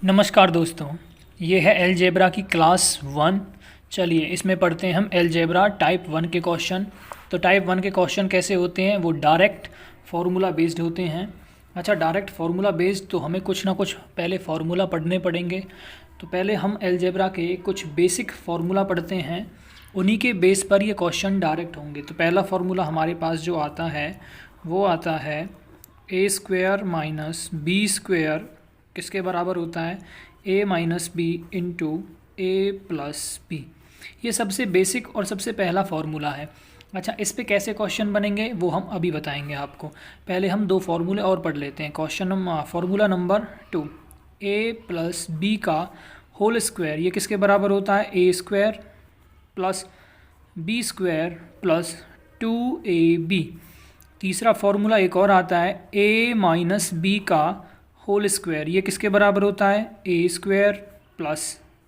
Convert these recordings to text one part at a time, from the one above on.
नमस्कार दोस्तों, ये है अलजेब्रा की क्लास 1। चलिए इसमें पढ़ते हैं हम अलजेब्रा टाइप 1 के क्वेश्चन। तो टाइप 1 के क्वेश्चन कैसे होते हैं, वो डायरेक्ट फार्मूला बेस्ड होते हैं। अच्छा, डायरेक्ट फार्मूला बेस्ड तो हमें कुछ ना कुछ पहले फार्मूला पढ़ने पड़ेंगे। तो पहले हम अलजेब्रा के कुछ बेसिक फार्मूला पढ़ते हैं, उन्हीं के बेस पर ये क्वेश्चन डायरेक्ट होंगे। तो पहला फार्मूला हमारे पास जो आता है वो आता है A square minus B square किसके बराबर होता है, a minus B into A plus B. ये सबसे बेसिक और सबसे पहला फार्मूला है। अच्छा, इस पे कैसे क्वेश्चन बनेंगे वो हम अभी बताएंगे आपको। पहले हम दो फार्मूले और पढ़ लेते हैं। Formula number 2, a plus B का होल स्क्वायर ये किसके बराबर होता है, A square plus B square plus 2ab। तीसरा फार्मूला एक और आता है, a माइनस बी का होल स्क्वायर ये किसके बराबर होता है, A square plus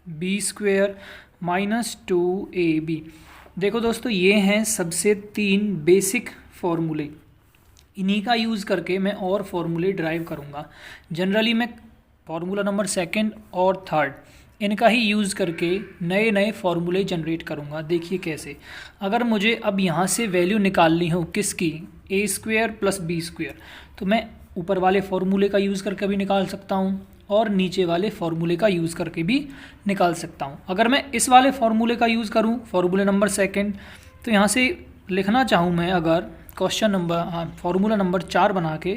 B square minus 2ab। देखो दोस्तों, ये हैं सबसे 3 बेसिक फार्मूले। इन्हीं का यूज़ करके मैं और फार्मूले ड्राइव करूँगा। जनरली मैं फार्मूला नंबर 2 और 3 इनका ही यूज़ करके नए नए फार्मूले जनरेट करूँगा। देखिए कैसे। अगर मुझे अब यहाँ से वैल्यू निकालनी हो किसकी, ए स्क्वायर प्लस बी स्क्वायर, तो मैं ऊपर वाले फार्मूले का यूज़ करके भी निकाल सकता हूँ और नीचे वाले फार्मूले का यूज़ करके भी निकाल सकता हूँ। अगर मैं इस वाले फार्मूले का यूज़ करूँ, फार्मूले नंबर 2, तो यहाँ से लिखना चाहूँ मैं अगर फार्मूला नंबर 4 बना के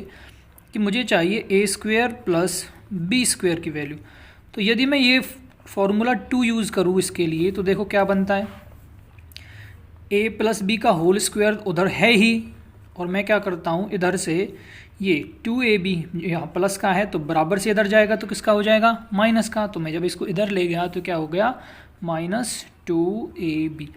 कि मुझे चाहिए ए स्क्वायर प्लस बी स्क्वायर की वैल्यू। तो यदि मैं ये फार्मूला 2 यूज़ करूँ इसके लिए, तो देखो क्या बनता है, ए प्लस बी का होल स्क्वायर उधर है ही, और मैं क्या करता हूँ इधर से ये 2ab यहाँ प्लस का है तो बराबर से इधर जाएगा तो किसका हो जाएगा, माइनस का। तो मैं जब इसको इधर ले गया तो क्या हो गया, -2ab।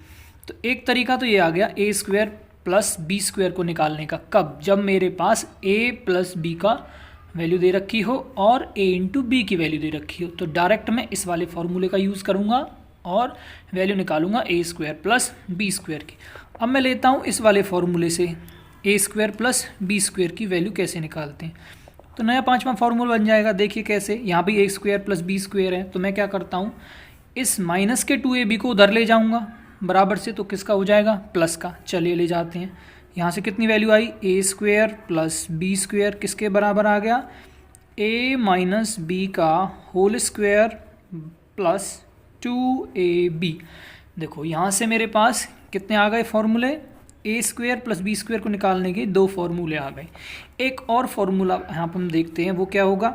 तो एक तरीका तो ये आ गया ए स्क्वायर प्लस बी स्क्वायर को निकालने का। कब, जब मेरे पास a प्लस बी का वैल्यू दे रखी हो और a इंटू बी की वैल्यू दे रखी हो, तो डायरेक्ट मैं इस वाले फार्मूले का यूज़ करूँगा और वैल्यू निकालूंगा ए स्क्वायर प्लस बी स्क्वायर की। अब मैं लेता हूँ इस वाले फार्मूले से ए स्क्वायर प्लस बी स्क्वायर की वैल्यू कैसे निकालते हैं। तो नया 5वां फार्मूला बन जाएगा। देखिए कैसे, यहाँ भी ए स्क्वायर प्लस बी स्क्वायर है, तो मैं क्या करता हूँ इस माइनस के 2ab को उधर ले जाऊँगा बराबर से, तो किसका हो जाएगा, प्लस का। चलिए ले जाते हैं। यहाँ से कितनी वैल्यू आई, ए स्क्वायर प्लस बी स्क्वायर किसके बराबर आ गया, ए माइनस बी का होल स्क्वायर प्लस 2ab। देखो यहाँ से मेरे पास कितने आ गए फार्मूले, ए स्क्वायर प्लस बी स्क्वायर को निकालने के 2 फार्मूले आ गए। एक और फार्मूला यहाँ पर हम देखते हैं वो क्या होगा।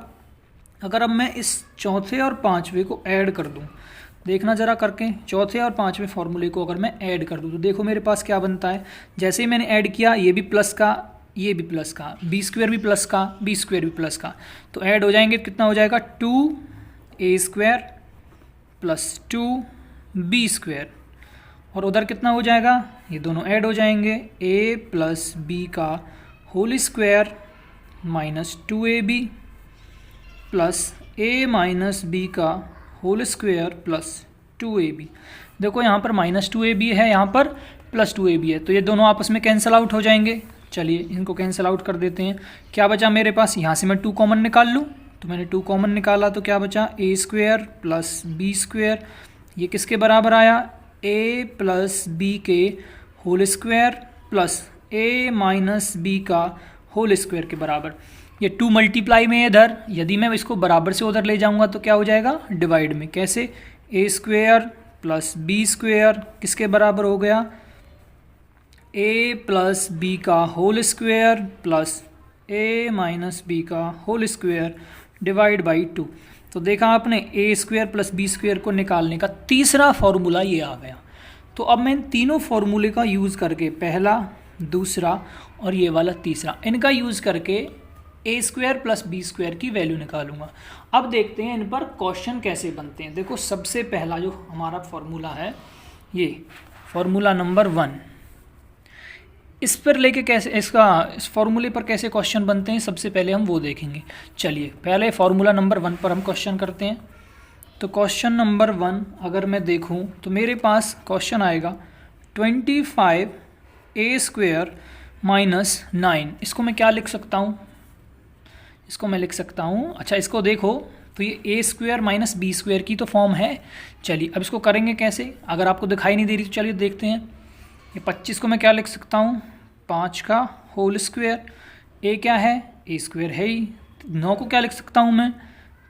अगर अब मैं इस चौथे और 5वें को ऐड कर दूँ, देखना ज़रा करके, चौथे और 5वें फार्मूले को अगर मैं ऐड कर दूँ तो देखो मेरे पास क्या बनता है। जैसे ही मैंने ऐड किया, ये भी प्लस का, ये भी प्लस का, बी स्क्वायर भी प्लस का, बी स्क्वायर भी प्लस का, तो ऐड हो जाएंगे, कितना हो जाएगा, 2a square plus 2b square, और उधर कितना हो जाएगा, ये दोनों ऐड हो जाएंगे, a प्लस बी का whole square minus 2ab plus a minus B का होल स्क्वायर प्लस 2ab। देखो यहाँ पर -2ab है, यहाँ पर +2ab है, तो ये दोनों आपस में कैंसिल आउट हो जाएंगे। चलिए इनको कैंसिल आउट कर देते हैं। क्या बचा मेरे पास, यहाँ से मैं 2 कॉमन निकाल लूँ, तो मैंने 2 कॉमन निकाला तो क्या बचा, a square plus B square, ये किसके बराबर आया, a प्लस बी के whole square plus a minus B का होल स्क्वायर के बराबर। ये 2 मल्टीप्लाई में है इधर, यदि मैं इसको बराबर से उधर ले जाऊंगा तो क्या हो जाएगा, डिवाइड में। कैसे, a square plus B square किसके बराबर हो गया, a प्लस बी का whole square plus a minus B का होल स्क्वायर डिवाइड बाई 2। तो देखा आपने, A square plus B square को निकालने का तीसरा फार्मूला ये आ गया। तो अब मैं इन तीनों फार्मूले का यूज़ करके, पहला, दूसरा और ये वाला तीसरा, इनका यूज़ करके ए स्क्वायर प्लस बी स्क्वायर की वैल्यू निकालूंगा। अब देखते हैं इन पर क्वेश्चन कैसे बनते हैं। देखो सबसे पहला जो हमारा फार्मूला है, ये फार्मूला नंबर 1, इस पर लेके कैसे, इस फार्मूले पर कैसे क्वेश्चन बनते हैं, सबसे पहले हम वो देखेंगे। चलिए पहले फार्मूला नंबर 1 पर हम क्वेश्चन करते हैं। तो क्वेश्चन नंबर 1 अगर मैं देखूं तो मेरे पास क्वेश्चन आएगा 25a स्क्वायर माइनस 9। इसको मैं क्या लिख सकता हूँ, इसको मैं लिख सकता हूँ, अच्छा इसको देखो तो ये A square minus B square की तो फॉर्म है। चलिए अब इसको करेंगे कैसे, अगर आपको दिखाई नहीं दे रही तो चलिए देखते हैं। ये 25 को मैं क्या लिख सकता हूँ, 5 का होल स्क्वायर, ए क्या है, ए स्क्वायर है ही। 9 को क्या लिख सकता हूँ मैं,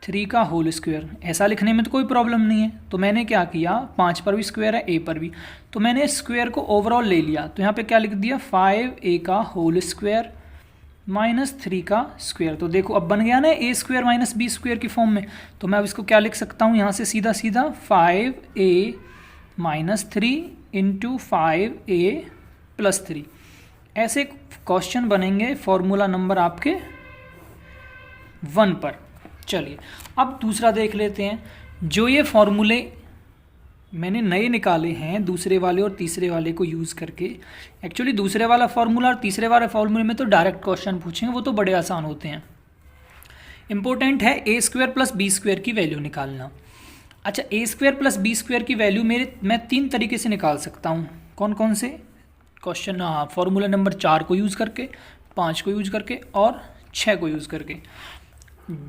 3 का होल स्क्वायर। ऐसा लिखने में तो कोई प्रॉब्लम नहीं है। तो मैंने क्या किया, 5 पर भी स्क्वायर है, ए पर भी, तो मैंने स्क्वायर को ओवरऑल ले लिया। तो यहाँ पे क्या लिख दिया, 5a का होल स्क्वायर माइनस 3 का स्क्वायर। तो देखो अब बन गया ना ए स्क्वायर माइनस बी स्क्वायर की फॉर्म में। तो मैं अब इसको क्या लिख सकता हूँ यहाँ से सीधा सीधा, 5a minus 3 into 5a plus 3। ऐसे क्वेश्चन बनेंगे फॉर्मूला नंबर आपके 1 पर। चलिए अब दूसरा देख लेते हैं। जो ये फॉर्मूले मैंने नए निकाले हैं दूसरे वाले और तीसरे वाले को यूज़ करके, एक्चुअली दूसरे वाला फॉर्मूला और तीसरे वाले फॉर्मूले में तो डायरेक्ट क्वेश्चन पूछेंगे, वो तो बड़े आसान होते हैं। इंपॉर्टेंट है A square plus B square की वैल्यू निकालना। अच्छा, ए स्क्वायर प्लस बी स्क्वायर की वैल्यू मैं 3 तरीके से निकाल सकता हूँ। कौन कौन से क्वेश्चन, फॉर्मूला नंबर 4 को यूज़ करके, 5 को यूज़ करके और 6 को यूज़ करके।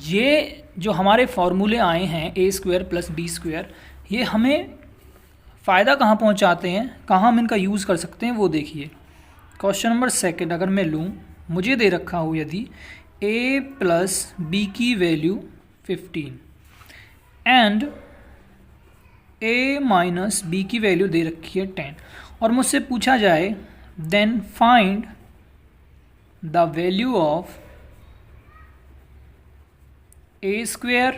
ये जो हमारे फॉर्मूले आए हैं ए स्क्वायर प्लस बी स्क्वायर, ये हमें फ़ायदा कहाँ पहुँचाते हैं, कहाँ हम इनका यूज़ कर सकते हैं वो देखिए। क्वेश्चन नंबर 2 अगर मैं लूँ, मुझे दे रखा हो यदि a प्लस बी की value 15 and a minus B की वैल्यू दे रखी है 10, और मुझसे पूछा जाए then find the value of A square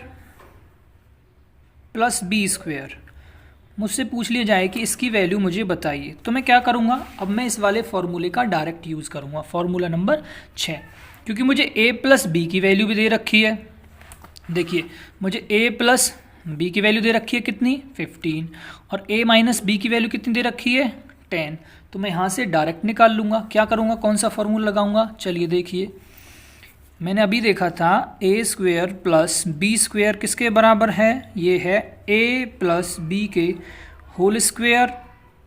plus B square, मुझसे पूछ लिया जाए कि इसकी वैल्यू मुझे बताइए। तो मैं क्या करूँगा, अब मैं इस वाले फॉर्मूले का डायरेक्ट यूज़ करूँगा, फॉर्मूला नंबर 6, क्योंकि मुझे a प्लस बी की वैल्यू भी दे रखी है। देखिए मुझे a प्लस बी की वैल्यू दे रखी है कितनी, 15, और a माइनस बी की वैल्यू कितनी दे रखी है, 10। तो मैं यहाँ से डायरेक्ट निकाल लूँगा। क्या करूँगा, कौन सा फॉर्मूला लगाऊँगा, चलिए देखिए। मैंने अभी देखा था A square plus B square किसके बराबर है, ये है a प्लस बी के whole square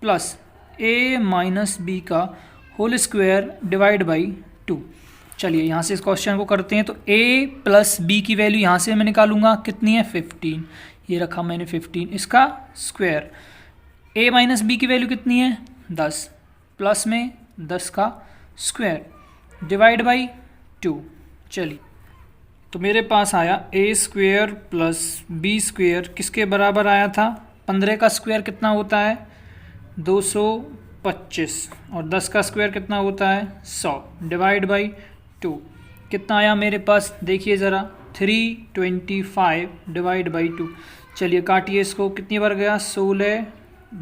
plus a minus B का होल स्क्वायर डिवाइड बाई 2। चलिए यहाँ से इस क्वेश्चन को करते हैं। तो a प्लस बी की वैल्यू यहाँ से मैं निकालूंगा, कितनी है, 15, ये रखा मैंने 15, इसका स्क्वायर। a माइनस बी की वैल्यू कितनी है, 10, प्लस में 10 का स्क्वायर डिवाइड बाई 2। चलिए तो मेरे पास आया A square plus B square किसके बराबर आया था, 15 का स्क्वायर कितना होता है, 225, और 10 का स्क्वायर कितना होता है, 100, डिवाइड बाई 2। कितना आया मेरे पास, देखिए ज़रा, 325 डिवाइड बाई 2। चलिए काटिए इसको, कितनी बार गया, 16,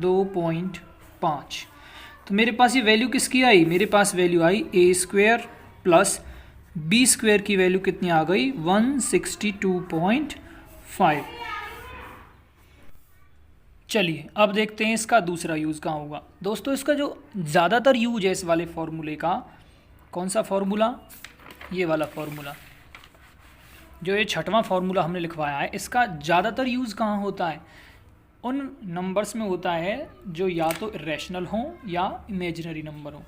2.5। तो मेरे पास ये वैल्यू किसकी आई, मेरे पास वैल्यू आई ए स्क्वायर प्लस बी स्क्वायर की वैल्यू कितनी आ गई, 162.5। चलिए अब देखते हैं इसका दूसरा यूज़ कहाँ होगा। दोस्तों इसका जो ज़्यादातर यूज है इस वाले फॉर्मूले का, कौन सा फॉर्मूला, ये वाला फॉर्मूला, जो ये 6वां फॉर्मूला हमने लिखवाया है, इसका ज़्यादातर यूज़ कहाँ होता है, उन नंबर्स में होता है जो या तो इरेशनल हों या इमेजिनरी नंबर हों।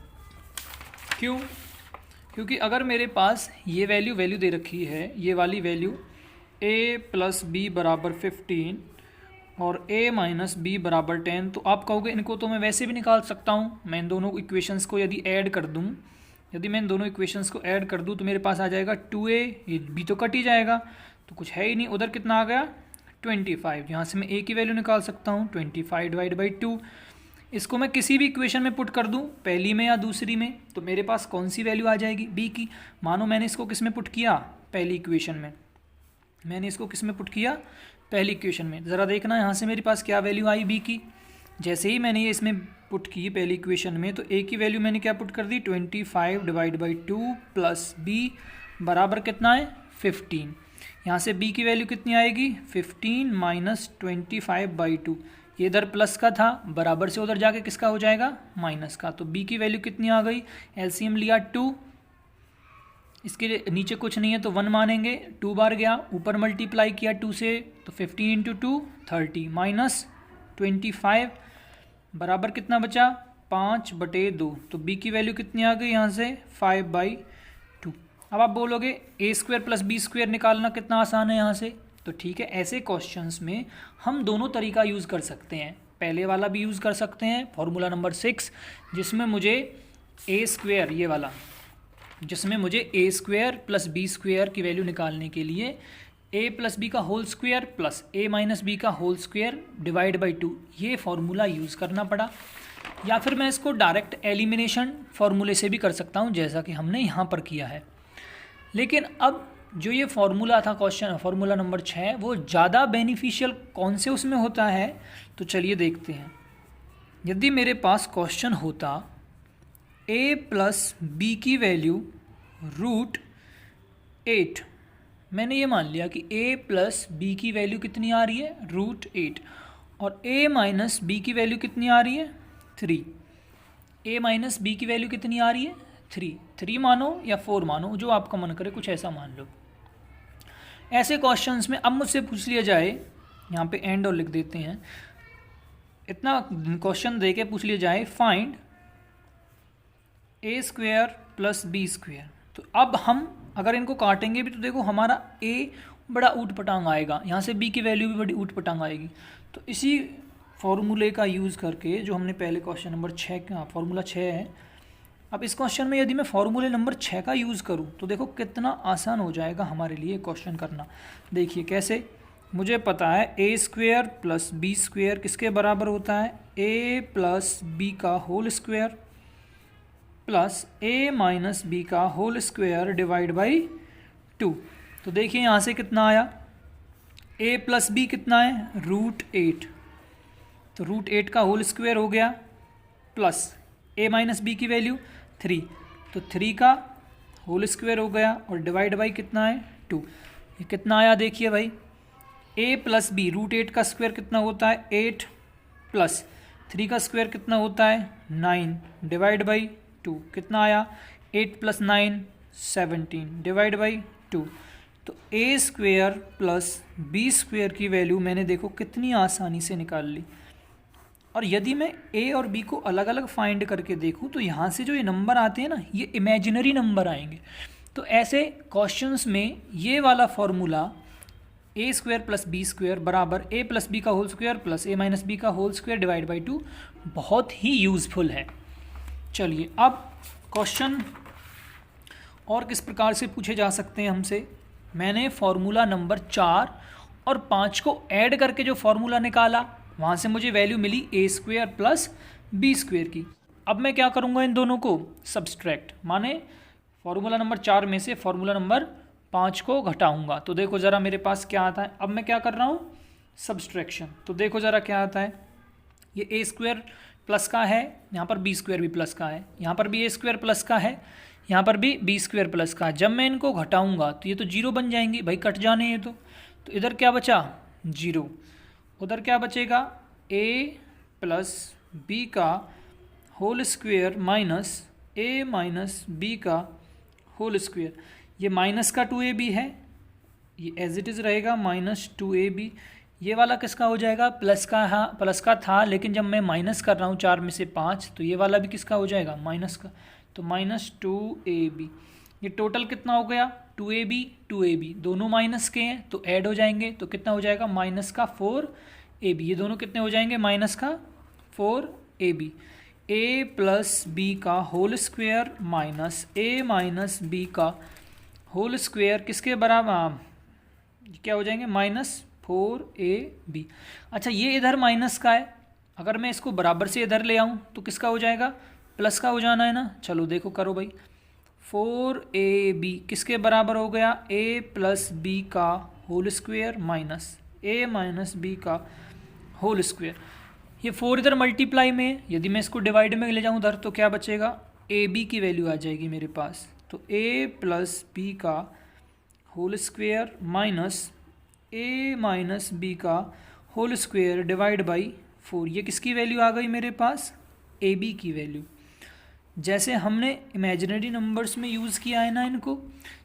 क्यों, क्योंकि अगर मेरे पास ये वैल्यू दे रखी है, ये वाली वैल्यू a प्लस बी बराबर 15 और a माइनस बी बराबर 10, तो आप कहोगे इनको तो मैं वैसे भी निकाल सकता हूँ। मैं इन दोनों इक्वेशंस को यदि ऐड कर दूँ, यदि मैं इन दोनों इक्वेशंस को ऐड कर दूँ तो मेरे पास आ जाएगा 2a, ये b तो कट ही जाएगा, तो कुछ है ही नहीं। उधर कितना आ गया, 25, यहाँ से मैं a की वैल्यू निकाल सकता हूँ, 25 डिवाइड बाई 2। इसको मैं किसी भी इक्वेशन में पुट कर दूं, पहली में या दूसरी में, तो मेरे पास कौन सी वैल्यू आ जाएगी, बी की। मानो मैंने इसको किस में पुट किया, पहली इक्वेशन में, मैंने इसको किस में पुट किया, पहली इक्वेशन में। ज़रा देखना यहाँ से मेरे पास क्या वैल्यू आई बी की। जैसे ही मैंने ये इसमें पुट की पहली इक्वेशन में, तो ए की वैल्यू मैंने क्या पुट कर दी, 25 डिवाइड बाई 2 प्लस बी बराबर कितना है, 15। यहाँ से बी की वैल्यू कितनी आएगी, 15 माइनस 25 बाई 2। ये इधर प्लस का था, बराबर से उधर जाके किसका हो जाएगा, माइनस का। तो b की वैल्यू कितनी आ गई, एलसीएम लिया 2, इसके नीचे कुछ नहीं है तो 1 मानेंगे, 2 बार गया, ऊपर मल्टीप्लाई किया 2 से, तो 15 इंटू 2 30 माइनस 25 बराबर कितना बचा, 5/2। तो b की वैल्यू कितनी आ गई यहाँ से, 5/2। अब आप बोलोगे ए स्क्वायर प्लस बी स्क्वायर निकालना कितना आसान है यहाँ से, तो ठीक है, ऐसे क्वेश्चंस में हम दोनों तरीका यूज़ कर सकते हैं। पहले वाला भी यूज़ कर सकते हैं, फॉर्मूला नंबर 6, जिसमें मुझे ए स्क्वेयर, ये वाला, जिसमें मुझे ए स्क्वेयर प्लस बी स्क्वेयर की वैल्यू निकालने के लिए ए प्लस बी का होल स्क्वेयर प्लस ए माइनस बी का होल स्क्वेयर डिवाइड बाई 2 ये फार्मूला यूज़ करना पड़ा। या फिर मैं इसको डायरेक्ट एलिमिनेशन फार्मूले से भी कर सकता हूँ, जैसा कि हमने यहाँ पर किया है। लेकिन अब जो ये फार्मूला था क्वेश्चन फार्मूला नंबर 6, वो ज़्यादा बेनिफिशियल कौन से उसमें होता है, तो चलिए देखते हैं। यदि मेरे पास क्वेश्चन होता a प्लस बी की वैल्यू √8, मैंने ये मान लिया कि a प्लस बी की वैल्यू कितनी आ रही है, √8, और a माइनस बी की वैल्यू कितनी आ रही है, 3। a माइनस बी की वैल्यू कितनी आ रही है, 3 मानो या 4 मानो, जो आपका मन करे, कुछ ऐसा मान लो। ऐसे क्वेश्चंस में अब मुझसे पूछ लिया जाए, यहाँ पे एंड और लिख देते हैं, इतना क्वेश्चन दे के पूछ लिया जाए फाइंड ए स्क्वेयर प्लस बी स्क्वेयर, तो अब हम अगर इनको काटेंगे भी तो देखो हमारा a बड़ा ऊट पटांग आएगा, यहाँ से b की वैल्यू भी बड़ी ऊट पटांग आएगी। तो इसी फॉर्मूले का यूज़ करके, जो हमने पहले क्वेश्चन नंबर 6 का फॉर्मूला 6 है, अब इस क्वेश्चन में यदि मैं फॉर्मूले नंबर 6 का यूज़ करूँ तो देखो कितना आसान हो जाएगा हमारे लिए क्वेश्चन करना। देखिए कैसे, मुझे पता है A square plus B square किसके बराबर होता है, ए प्लस बी का होल स्क्वेयर प्लस ए माइनस बी का होल स्क्वेयर डिवाइड बाई 2। तो देखिए यहाँ से कितना आया, ए प्लस बी कितना है, √8, तो √8 का होल स्क्वेयर हो गया, प्लस ए माइनस बी की वैल्यू 3, तो 3 का होल स्क्वेयर हो गया, और डिवाइड बाई कितना है, 2। ये कितना आया देखिए भाई, ए प्लस बी, √8 का स्क्वायर कितना होता है, 8, प्लस 3 का स्क्वायर कितना होता है, 9, डिवाइड बाई 2, कितना आया, 8 प्लस 9 17, डिवाइड बाई 2। तो ए स्क्वेयर प्लस बी स्क्वेयर की वैल्यू मैंने देखो कितनी आसानी से निकाल ली। और यदि मैं a और b को अलग अलग फाइंड करके देखूं तो यहाँ से जो ये नंबर आते हैं ना, ये इमेजिनरी नंबर आएंगे। तो ऐसे क्वेश्चंस में ये वाला फॉर्मूला ए स्क्वायर प्लस बी स्क्वायर बराबर ए प्लस बी का होल स्क्वायर प्लस ए माइनस बी का होल स्क्वायर डिवाइड बाई 2 बहुत ही यूज़फुल है। चलिए अब क्वेश्चन और किस प्रकार से पूछे जा सकते हैं हमसे। मैंने फार्मूला नंबर 4 और 5 को ऐड करके जो फार्मूला निकाला, वहाँ से मुझे वैल्यू मिली ए स्क्वेयर प्लस बी स्क्वेयर की। अब मैं क्या करूँगा, इन दोनों को सब्सट्रैक्ट, माने फार्मूला नंबर 4 में से फार्मूला नंबर 5 को घटाऊंगा। तो देखो ज़रा मेरे पास क्या आता है। अब मैं क्या कर रहा हूँ, सब्सट्रैक्शन। तो देखो ज़रा क्या आता है, ये ए स्क्वायर प्लस का है, यहाँ पर बी स्क्वायर भी प्लस का है, यहाँ पर भी ए स्क्वायर प्लस का है, यहाँ पर भी बी स्क्वायर प्लस का है। जब मैं इनको घटाऊंगा तो ये तो 0 बन जाएंगी भाई, कट जाने ये तो इधर क्या बचा 0, उधर क्या बचेगा a प्लस बी का whole square minus a minus B का होल स्क्वेयर। ये माइनस का 2ab है, ये एज इट इज़ रहेगा -2ab। ये वाला किसका हो जाएगा, प्लस का। हाँ प्लस का था, लेकिन जब मैं माइनस कर रहा हूँ 4 में से 5, तो ये वाला भी किसका हो जाएगा, माइनस का, तो -2ab। ये टोटल कितना हो गया, 2ab दोनों माइनस के हैं तो ऐड हो जाएंगे, तो कितना हो जाएगा माइनस का 4ab। ये दोनों कितने हो जाएंगे, माइनस का 4ab। a प्लस बी का whole square minus a minus B का होल स्क्वेयर किसके बराबर, क्या हो जाएंगे, -4ab। अच्छा ये इधर माइनस का है, अगर मैं इसको बराबर से इधर ले आऊँ तो किसका हो जाएगा, प्लस का हो जाना है ना। चलो देखो करो भाई, 4ab किसके बराबर हो गया, a प्लस बी का whole square minus a minus B का होल स्क्वेयर। ये 4 इधर मल्टीप्लाई में है, यदि मैं इसको डिवाइड में ले जाऊँ उधर तो क्या बचेगा, ab की वैल्यू आ जाएगी मेरे पास, तो a प्लस बी का whole square minus a minus B का होल स्क्वेयर डिवाइड बाई 4। ये किसकी वैल्यू आ गई मेरे पास, ab की वैल्यू। जैसे हमने इमेजिनरी नंबर्स में यूज़ किया है ना इनको,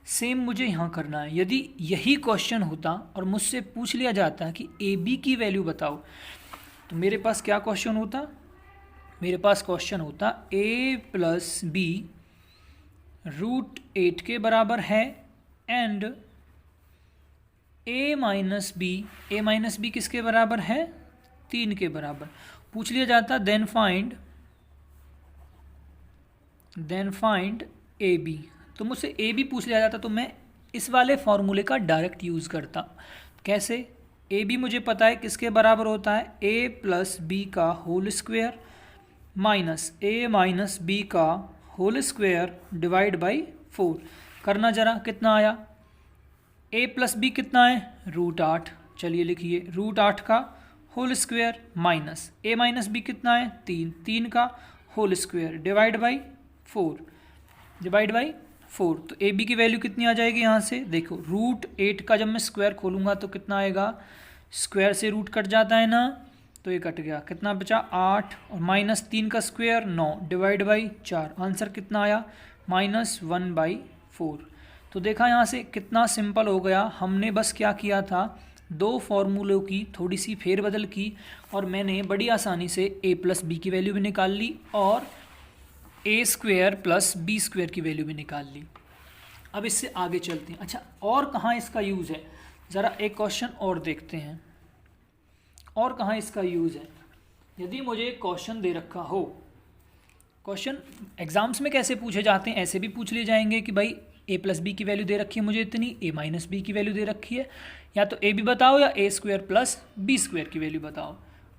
सेम मुझे यहाँ करना है। यदि यही क्वेश्चन होता और मुझसे पूछ लिया जाता कि ab की वैल्यू बताओ, तो मेरे पास क्या क्वेश्चन होता, मेरे पास क्वेश्चन होता a प्लस बी √8 के बराबर है एंड ए माइनस बी किसके बराबर है? 3 के बराबर। पूछ लिया जाता देन फाइंड ए बी, तो मुझसे ए बी पूछ लिया जाता तो मैं इस वाले फॉर्मूले का डायरेक्ट यूज़ करता। कैसे? ए बी मुझे पता है किसके बराबर होता है, ए प्लस बी का होल स्क्वायर माइनस ए माइनस बी का होल स्क्वायर डिवाइड बाई 4। करना जरा, कितना आया? ए प्लस बी कितना है? √8। चलिए लिखिए, √8 का होल स्क्वायर माइनस ए माइनस बी कितना है? 3 का होल स्क्वायर डिवाइड बाई 4। तो ए बी की वैल्यू कितनी आ जाएगी यहाँ से? देखो, √8 का जब मैं स्क्वायर खोलूँगा तो कितना आएगा? स्क्वायर से रूट कट जाता है ना, तो ये कट गया, कितना बचा? 8 और माइनस 3 का स्क्वायर 9 डिवाइड बाई 4। आंसर कितना आया? -1/4। तो देखा यहाँ से कितना सिंपल हो गया। हमने बस क्या किया था, दो फॉर्मूलों की थोड़ी सी फेरबदल की और मैंने बड़ी आसानी से a प्लस बी की वैल्यू भी निकाल ली और a square plus B square की वैल्यू भी निकाल ली। अब इससे आगे चलते हैं। अच्छा, और कहाँ इसका यूज़ है? ज़रा एक क्वेश्चन और देखते हैं, और कहाँ इसका यूज़ है। यदि मुझे क्वेश्चन दे रखा हो, क्वेश्चन एग्जाम्स में कैसे पूछे जाते हैं, ऐसे भी पूछ लिए जाएंगे कि भाई a प्लस बी की वैल्यू दे रखी है मुझे इतनी, a माइनस बी की वैल्यू दे रखी है, या तो a भी बताओ या a square plus B square की वैल्यू बताओ।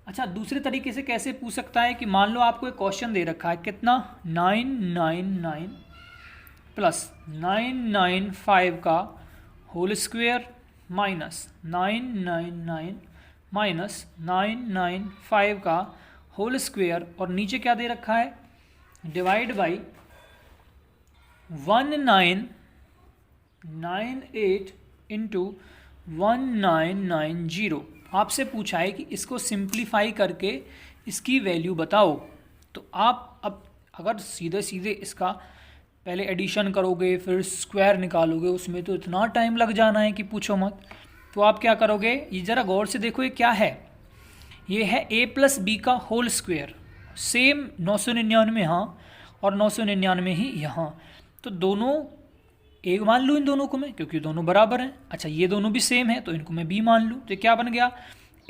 अच्छा, दूसरे तरीके से कैसे पूछ सकता है कि मान लो आपको एक क्वेश्चन दे रखा है, कितना? 999 प्लस 995 का होल स्क्वायर माइनस 999 माइनस 995 का होल स्क्वायर, और नीचे क्या दे रखा है? Divide by 1998 into 1990। आपसे पूछा है कि इसको सिंप्लीफाई करके इसकी वैल्यू बताओ। तो आप अब अगर सीधे सीधे इसका पहले एडिशन करोगे फिर स्क्वायर निकालोगे, उसमें तो इतना टाइम लग जाना है कि पूछो मत। तो आप क्या करोगे, ये ज़रा गौर से देखो, ये क्या है? ये है a प्लस बी का होल स्क्वायर, सेम 999 यहाँ और 999 ही यहाँ, तो दोनों एक मान लूँ इन दोनों को मैं, क्योंकि दोनों बराबर हैं। अच्छा, ये दोनों भी सेम है तो इनको मैं b मान लूँ, तो क्या बन गया?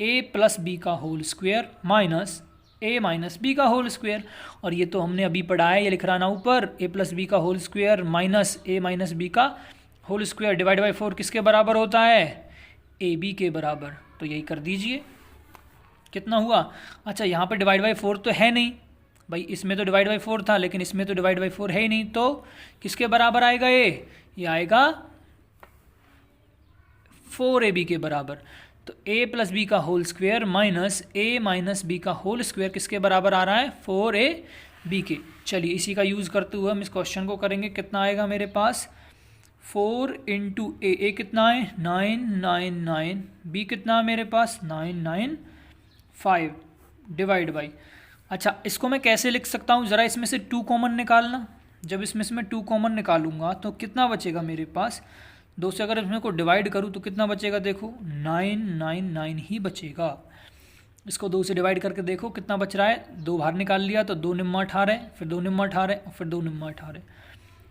a प्लस बी का whole square minus a minus B का होल स्क्वायर। और ये तो हमने अभी पढ़ा है, ये लिख रहा ना ऊपर, a प्लस बी का whole square minus a minus B का होल स्क्वायर डिवाइड बाई 4 किसके बराबर होता है? ए बी के बराबर। तो यही कर दीजिए, कितना हुआ? अच्छा, यहाँ पर डिवाइड बाई 4 तो है नहीं भाई, इसमें तो डिवाइड बाई 4 था लेकिन इसमें तो डिवाइड बाई 4 है ही नहीं, तो किसके बराबर आएगा? ये आएगा 4ab के बराबर। तो a प्लस बी का whole square minus a minus B का होल स्क्वायर किसके बराबर आ रहा है? 4ab के। चलिए, इसी का यूज़ करते हुए हम इस क्वेश्चन को करेंगे। कितना आएगा मेरे पास? 4 इंटू ए कितना है? 999, b कितना है मेरे पास? 995 डिवाइड बाई। अच्छा, इसको मैं कैसे लिख सकता हूँ? ज़रा इसमें से 2 कॉमन निकालना। जब इसमें से मैं 2 कॉमन निकालूंगा तो कितना बचेगा मेरे पास? 2 से अगर इसमें को डिवाइड करूँ तो कितना बचेगा? देखो, 999 ही बचेगा। इसको 2 से डिवाइड करके देखो कितना बच रहा है। 2 बाहर निकाल लिया तो 2 निम्मा 18, फिर 2 निम्मा 18 और फिर 2 निम्मा 18।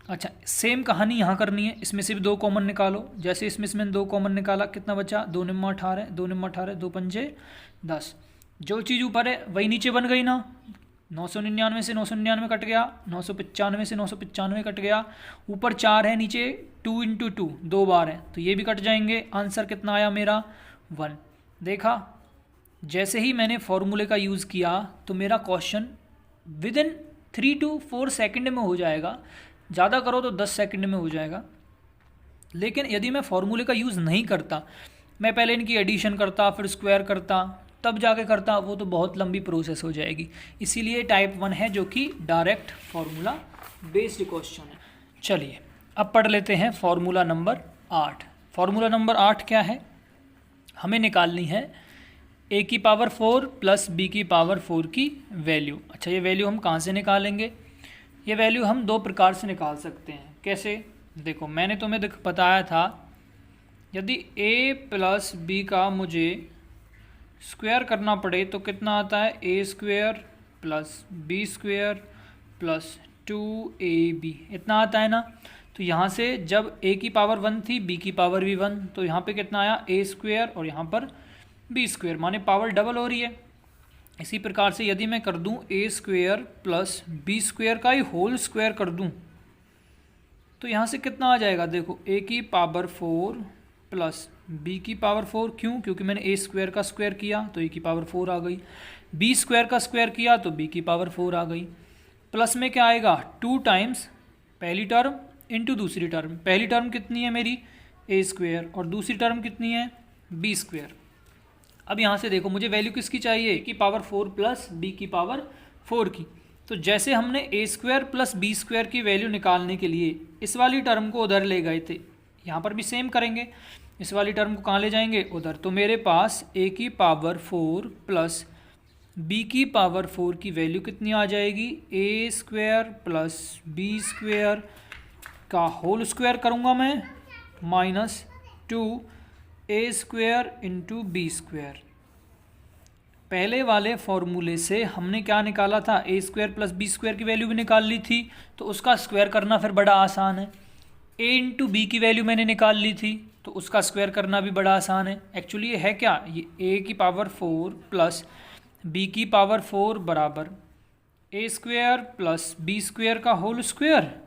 अच्छा, सेम कहानी यहाँ करनी है। इसमें से भी 2 कॉमन निकालो। जैसे इसमें 2 कॉमन निकाला, कितना बचा? 2 निम्मा 18, 2 निम्मा 18, 2 पंजे 10। जो चीज़ ऊपर है वही नीचे बन गई ना। 999 से 999 कट गया, 995 से 995 कट गया, ऊपर 4 है, नीचे 2 इंटू 2 2 बार है, तो ये भी कट जाएंगे। आंसर कितना आया मेरा? 1। देखा, जैसे ही मैंने फॉर्मूले का यूज़ किया तो मेरा क्वेश्चन विदिन 3 to 4 सेकंड में हो जाएगा, ज़्यादा करो तो 10 सेकंड में हो जाएगा। लेकिन यदि मैं फॉर्मूले का यूज़ नहीं करता, मैं पहले इनकी एडिशन करता फिर स्क्वायर करता तब जाके करता, वो तो बहुत लंबी प्रोसेस हो जाएगी। इसीलिए टाइप 1 है जो कि डायरेक्ट फार्मूला बेस्ड क्वेश्चन है। चलिए अब पढ़ लेते हैं फार्मूला नंबर 8। फार्मूला नंबर 8 क्या है? हमें निकालनी है a की पावर 4 प्लस b की पावर 4 की वैल्यू। अच्छा, ये वैल्यू हम कहाँ से निकालेंगे? ये वैल्यू हम 2 प्रकार से निकाल सकते हैं। कैसे? देखो, मैंने तुम्हें बताया था, यदि a प्लस बी का मुझे स्क्वायर करना पड़े तो कितना आता है? a square plus B square plus 2ab, इतना आता है ना। तो यहाँ से जब a की पावर 1 थी b की पावर भी 1, तो यहाँ पे कितना आया a स्क्वायर और यहाँ पर b स्क्वायर, माने पावर डबल हो रही है। इसी प्रकार से यदि मैं कर दूँ a square plus b square का ही होल स्क्वायर कर दूँ तो यहाँ से कितना आ जाएगा, देखो a की पावर 4 प्लस b की पावर 4, क्यों, क्योंकि मैंने a स्क्वायर का स्क्वायर किया तो a की पावर 4 आ गई, b स्क्वायर का स्क्वायर किया तो b की पावर 4 आ गई। प्लस में क्या आएगा, 2 टाइम्स पहली टर्म इंटू दूसरी टर्म। पहली टर्म कितनी है मेरी a स्क्वायर और दूसरी टर्म कितनी है b स्क्वायर। अब यहाँ से देखो मुझे वैल्यू किसकी चाहिए, की पावर 4 प्लस b की पावर 4 की। तो जैसे हमने a square plus b square की वैल्यू निकालने के लिए इस वाली टर्म को उधर ले गए थे, यहाँ पर भी सेम करेंगे, इस वाली टर्म को कहाँ ले जाएंगे, उधर। तो मेरे पास a की पावर 4 प्लस b की पावर 4 की वैल्यू कितनी आ जाएगी, a square plus b square का होल स्क्वायर करूँगा मैं minus 2a square into B square. पहले वाले फॉर्मूले से हमने क्या निकाला था, a square plus B square की वैल्यू भी निकाल ली थी, तो उसका स्क्वायर करना फिर बड़ा आसान है। a इंटू बी की वैल्यू मैंने निकाल ली थी तो उसका स्क्वायर करना भी बड़ा आसान है। एक्चुअली ये है क्या, ये a की पावर 4 प्लस b की पावर 4 बराबर a square plus b square का whole square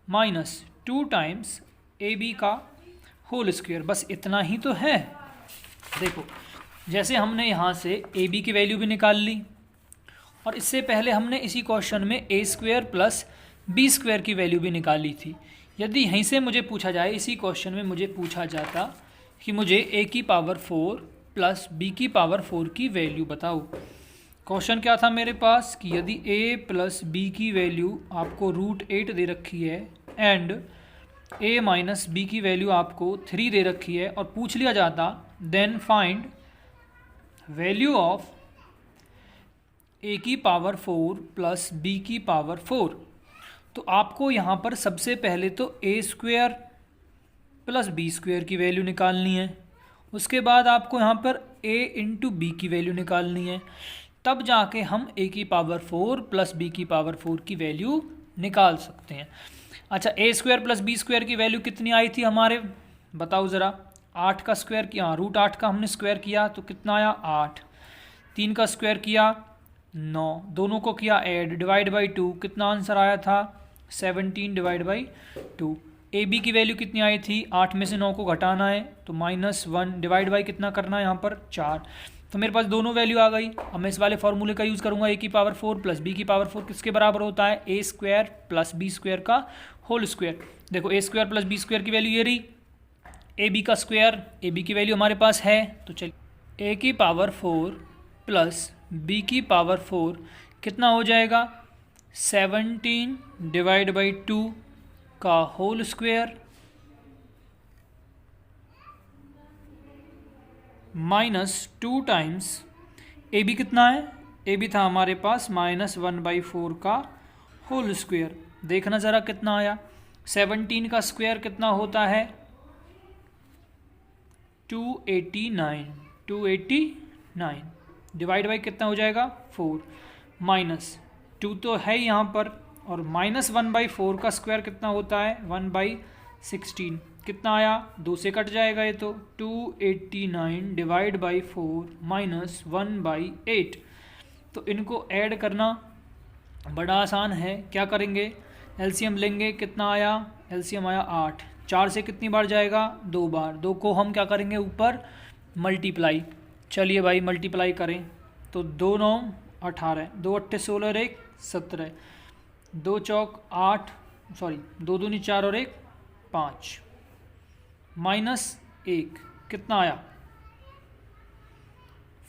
minus 2 times ab का होल स्क्वायर। बस इतना ही तो है। देखो जैसे हमने यहाँ से ए बी की वैल्यू भी निकाल ली और इससे पहले हमने इसी क्वेश्चन में ए स्क्वायर प्लस बी स्क्वायर की वैल्यू भी निकाली थी। यदि यहीं से मुझे पूछा जाए, इसी क्वेश्चन में मुझे पूछा जाता कि मुझे ए की पावर 4 प्लस बी की पावर 4 की वैल्यू बताओ। क्वेश्चन क्या था मेरे पास कि यदि ए प्लस बी की वैल्यू आपको √8 दे रखी है एंड a माइनस बी की वैल्यू आपको 3 दे रखी है और पूछ लिया जाता then find value of a की पावर 4 प्लस b की पावर 4, तो आपको यहाँ पर सबसे पहले तो a square plus b square की वैल्यू निकालनी है, उसके बाद आपको यहाँ पर a इंटू बी की वैल्यू निकालनी है, तब जाके हम a की पावर 4 प्लस b की पावर 4 की वैल्यू निकाल सकते हैं। अच्छा, a square plus B square की वैल्यू कितनी आई थी हमारे, बताओ ज़रा। 8 का स्क्वायर किया, √8 का हमने स्क्वायर किया तो कितना आया 8, 3 का स्क्वायर किया 9, दोनों को किया ऐड, डिवाइड बाई 2, कितना आंसर आया था 17 डिवाइड बाई 2। ए बी की वैल्यू कितनी आई थी, 8 में से 9 को घटाना है तो -1 डिवाइड बाई कितना करना है यहाँ पर 4। तो मेरे पास दोनों वैल्यू आ गई। अब मैं इस वाले फॉर्मूले का यूज़ करूँगा, a की पावर 4 प्लस b की पावर 4 किसके बराबर होता है, a square plus b square का होल स्क्वायर। देखो a square plus b square की वैल्यू ये रही, ए बी का स्क्वायर, ए बी की वैल्यू हमारे पास है तो चलिए a की पावर 4 प्लस b की पावर 4 कितना हो जाएगा 17 डिवाइड बाई 2 का whole square minus 2 times A B कितना है, ए बी था हमारे पास -1/4 का होल स्क्वायर। देखना ज़रा कितना आया, 17 का स्क्वायर कितना होता है 289 डिवाइड बाई कितना हो जाएगा 4, माइनस 2 तो है यहाँ पर और -1/4 का स्क्वायर कितना होता है 1/16, कितना आया 2 से कट जाएगा ये तो 289 डिवाइड बाई 4 माइनस 1/8। तो इनको ऐड करना बड़ा आसान है, क्या करेंगे एलसीएम लेंगे, कितना आया एलसीएम आया 8, 4 से कितनी बार जाएगा 2 बार, 2 को हम क्या करेंगे ऊपर मल्टीप्लाई। चलिए भाई मल्टीप्लाई करें तो 2 9 18, 2 8 16 1 17, 2 चौक 8 सॉरी 2 दूनी 4 और 1 5 माइनस 1 कितना आया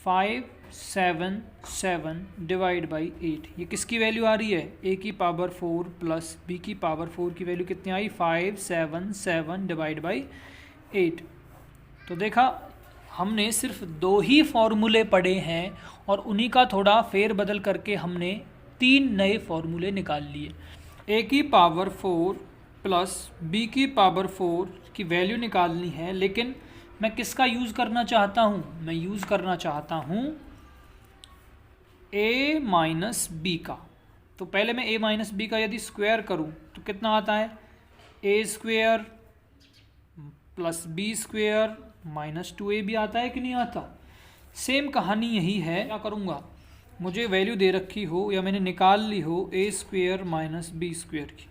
577 डिवाइड बाई 8। ये किसकी वैल्यू आ रही है, a की पावर 4 प्लस b की पावर 4 की वैल्यू कितनी आई 577 डिवाइड बाई 8। तो देखा हमने सिर्फ 2 ही फॉर्मूले पढ़े हैं और उन्हीं का थोड़ा फेरबदल करके हमने 3 नए फॉर्मूले निकाल लिए। a की पावर 4 प्लस b की पावर 4 की वैल्यू निकालनी है, लेकिन मैं किसका यूज़ करना चाहता हूँ, मैं यूज़ करना चाहता हूँ a माइनस बी का। तो पहले मैं a माइनस बी का यदि स्क्वायर करूँ तो कितना आता है A square plus B square minus 2a भी आता है कि नहीं आता। सेम कहानी यही है। क्या करूँगा, मुझे वैल्यू दे रखी हो या मैंने निकाल ली हो ए स्क्वेयर माइनस बी स्क्वेयर की,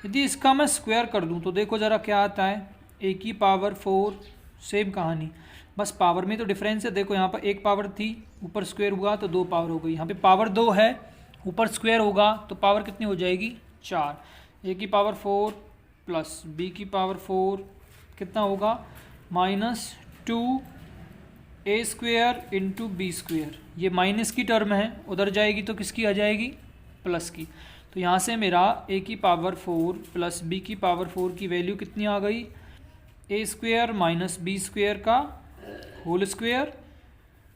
यदि इसका मैं स्क्वायर कर दूं तो देखो ज़रा क्या आता है, ए की पावर 4। सेम कहानी, बस पावर में तो डिफरेंस है। देखो यहाँ पर एक पावर थी, ऊपर स्क्वायर हुआ तो 2 पावर हो गई। यहाँ पे पावर 2 है, ऊपर स्क्वायर होगा तो पावर कितनी हो जाएगी, 4। ए की पावर 4 प्लस बी की पावर 4 कितना होगा, -2 ए स्क्वेयर इंटू बी स्क्वेयर। ये माइनस की टर्म है, उधर जाएगी तो किसकी आ जाएगी, प्लस की। तो यहाँ से मेरा ए की पावर 4 प्लस बी की पावर 4 की वैल्यू कितनी आ गई, ए स्क्वेयर माइनस बी स्क्वेयर का होल स्क्वेयर,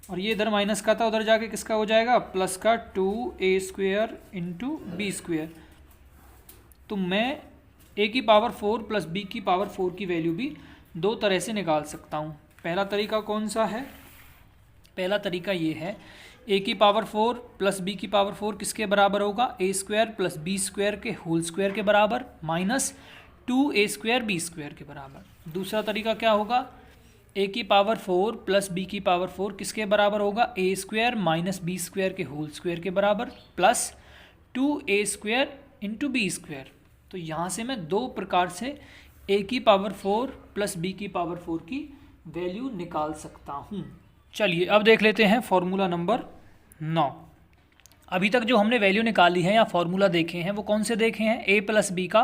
और ये इधर माइनस का था, उधर जाके किसका हो जाएगा, प्लस का 2a square into B square. तो मैं ए की पावर 4 प्लस बी की पावर 4 की वैल्यू भी 2 तरह से निकाल सकता हूँ। पहला तरीका कौन सा है, पहला तरीका ये है, ए की पावर 4 प्लस बी की पावर 4 किसके बराबर होगा, A square plus B square के होल स्क्वायर के बराबर, minus 2a square B square के बराबर। दूसरा तरीका क्या होगा, ए की पावर 4 प्लस बी की पावर 4 किसके बराबर होगा, A square minus B square के होल स्क्वायर के बराबर, plus 2a square into B square. तो यहाँ से मैं 2 प्रकार से ए की पावर 4 प्लस बी की पावर 4 की वैल्यू निकाल सकता हूँ। चलिए अब देख लेते हैं फॉर्मूला नंबर 9। अभी तक जो हमने वैल्यू निकाली है या फॉर्मूला देखे हैं वो कौन से देखे हैं, ए प्लस बी का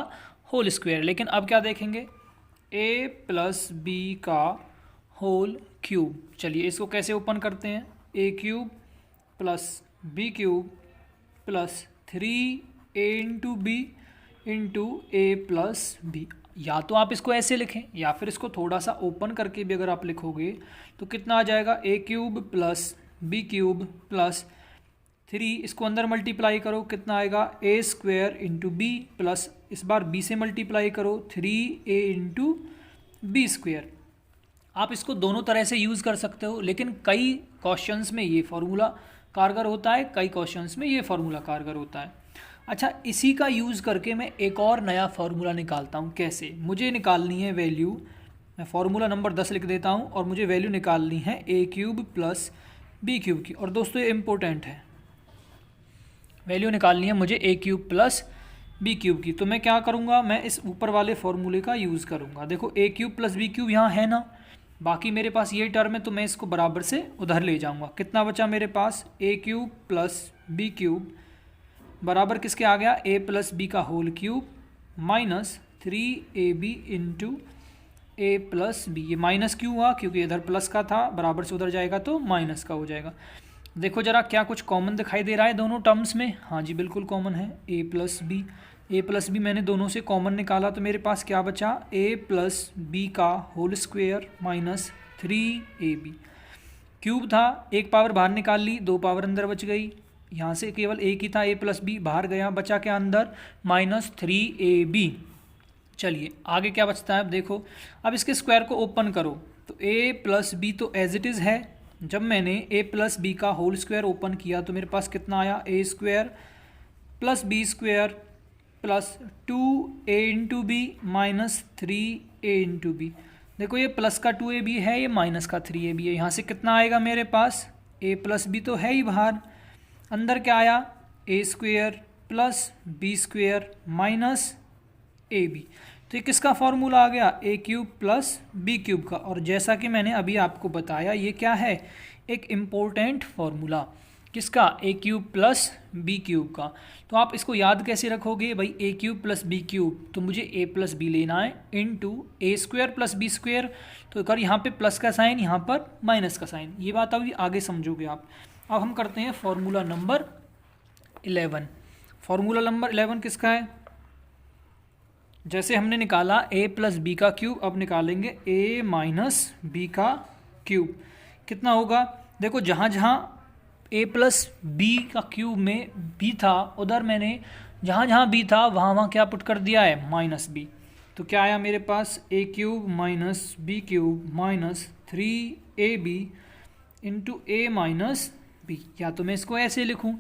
होल स्क्वायर। लेकिन अब क्या देखेंगे, ए प्लस बी का होल क्यूब। चलिए इसको कैसे ओपन करते हैं, A cube plus B cube plus 3a into B into A plus B. या तो आप इसको ऐसे लिखें या फिर इसको थोड़ा सा ओपन करके भी अगर आप लिखोगे तो कितना आ जाएगा, A cube plus B cube plus 3, इसको अंदर मल्टीप्लाई करो कितना आएगा, A square into B plus इस बार बी से मल्टीप्लाई करो 3a इंटू बी स्क्वायर। आप इसको दोनों तरह से यूज़ कर सकते हो, लेकिन कई क्वेश्चंस में ये फार्मूला कारगर होता है, कई क्वेश्चंस में ये फार्मूला कारगर होता है। अच्छा, इसी का यूज़ करके मैं एक और नया फार्मूला निकालता हूँ। कैसे, मुझे निकालनी है वैल्यू, मैं फार्मूला नंबर 10 लिख देता हूँ और मुझे वैल्यू निकालनी है ए क्यूब प्लस बी क्यूब की। और दोस्तों ये इम्पोर्टेंट है, वैल्यू निकालनी है मुझे ए क्यूब प्लस बी क्यूब की। तो मैं क्या करूँगा, मैं इस ऊपर वाले फार्मूले का यूज़ करूँगा। देखो ए क्यूब प्लस बी क्यूब यहाँ है ना, बाकी मेरे पास ये टर्म है तो मैं इसको बराबर से उधर ले जाऊँगा। कितना बचा मेरे पास, A cube plus B cube बराबर किसके आ गया, ए प्लस बी का whole cube minus 3ab into A plus B. ये माइनस क्यों हुआ, क्योंकि इधर प्लस का था, बराबर से उधर जाएगा तो माइनस का हो जाएगा। देखो जरा क्या कुछ कॉमन दिखाई दे रहा है दोनों टर्म्स में, हाँ जी बिल्कुल कॉमन है, ए प्लस बी। ए प्लस बी मैंने दोनों से कॉमन निकाला तो मेरे पास क्या बचा, ए प्लस बी का whole square minus 3ab। Cube था, एक पावर बाहर निकाल ली, 2 पावर अंदर बच गई। यहाँ से केवल एक ही था, ए प्लस बी बाहर गया, बचा क्या अंदर, माइनस 3ab। चलिए आगे क्या बचता है, अब देखो, अब इसके स्क्वायर को ओपन करो तो ए प्लस बी तो एज इट इज़ है। जब मैंने ए प्लस बी का होल स्क्वायर ओपन किया तो मेरे पास कितना आया, A square plus B square plus 2a into B minus 3a into B. देखो ये प्लस का 2ab है, ये माइनस का 3ab है। यहाँ से कितना आएगा मेरे पास, ए प्लस बी तो है ही बाहर, अंदर क्या आया, A square plus B square minus A B. तो ये किसका फॉर्मूला आ गया, A cube plus B cube का। और जैसा कि मैंने अभी आपको बताया ये क्या है, एक इम्पोर्टेंट फार्मूला, किसका, ए क्यूब प्लस बी क्यूब का। तो आप इसको याद कैसे रखोगे भाई, ए क्यूब प्लस बी क्यूब, तो मुझे ए प्लस बी लेना है into A square plus B square. तो अगर यहाँ पे प्लस का साइन, यहाँ पर माइनस का साइन, ये बात अभी आगे समझोगे आप। अब हम करते हैं फॉर्मूला नंबर 11। फॉर्मूला नंबर 11 किसका है, जैसे हमने निकाला ए प्लस बी का क्यूब, अब निकालेंगे ए माइनस बी का क्यूब। कितना होगा, देखो जहाँ जहाँ ए प्लस बी का क्यूब में बी था, उधर मैंने जहाँ जहाँ बी था वहाँ वहाँ क्या पुट कर दिया है, माइनस बी। तो क्या आया मेरे पास, A cube minus B cube minus 3ab into A minus B. या तो मैं इसको ऐसे लिखूं,